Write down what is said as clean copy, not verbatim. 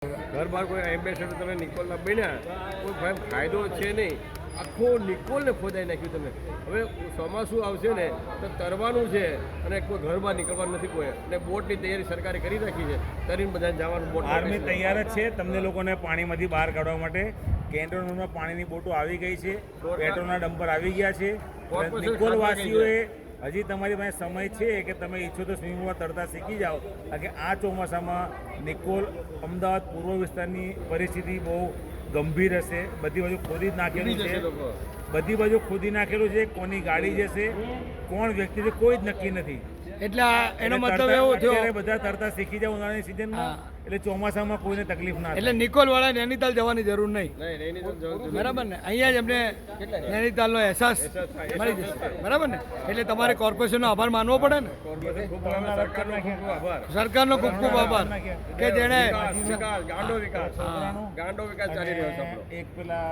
ઘર બહાર કોઈ એમ્બેસેડર તમે નિકોલના બન્યા કોઈ ફાયદો છે નહીં. આખો નિકોલને ખોદાઈ નાખ્યું તમે. હવે ચોમાસું આવશે ને તો તરવાનું છે અને કોઈ ઘર બહાર નીકળવાનું નથી કોઈ. અને બોટની તૈયારી સરકારે કરી રાખી છે. તરીને બધાને જવાનું બોટ આર્મી તૈયાર જ છે તમને લોકોને પાણીમાંથી બહાર કાઢવા માટે. કેન્ટોનમેન્ટમાં પાણીની બોટો આવી ગઈ છે, પેટ્રોલના ડમ્પર આવી ગયા છે. નિકોલ વાસીઓએ હજી તમારી પાસે સમય છે કે તમે ઈચ્છો તો સ્વિમિંગમાં તરતા શીખી જાઓ. કારણ કે આ ચોમાસામાં નિકોલ અમદાવાદ પૂર્વ વિસ્તારની પરિસ્થિતિ બહુ ગંભીર હશે. બધી બાજુ ખોદી જ નાખેલું છે, બધી બાજુ ખોદી નાખેલું છે. કોની ગાડી જશે, કોણ વ્યક્તિ છે, કોઈ જ નક્કી નથી. એટલે એનો મતલબ એવો થયો બધા તરતા શીખી જાય ઉનાળાની સિઝનમાં, એટલે ચોમાસામાં કોઈને તકલીફ ના થાય. એટલે નિકોલ વાળા નૈનીતાલ જવાની જરૂર નહીં, બરાબર ને? અહીંયા જ એમને નૈનીતાલનો અહેસાસ મળી જશે, બરાબર ને? એટલે તમારે કોર્પોરેશનનો આભાર માનવો પડે ને, સરકારનો ખૂબ ખૂબ આભાર કે જેણે ગાંડો વિકાસ ચાલી રહ્યો છે. એક પેલા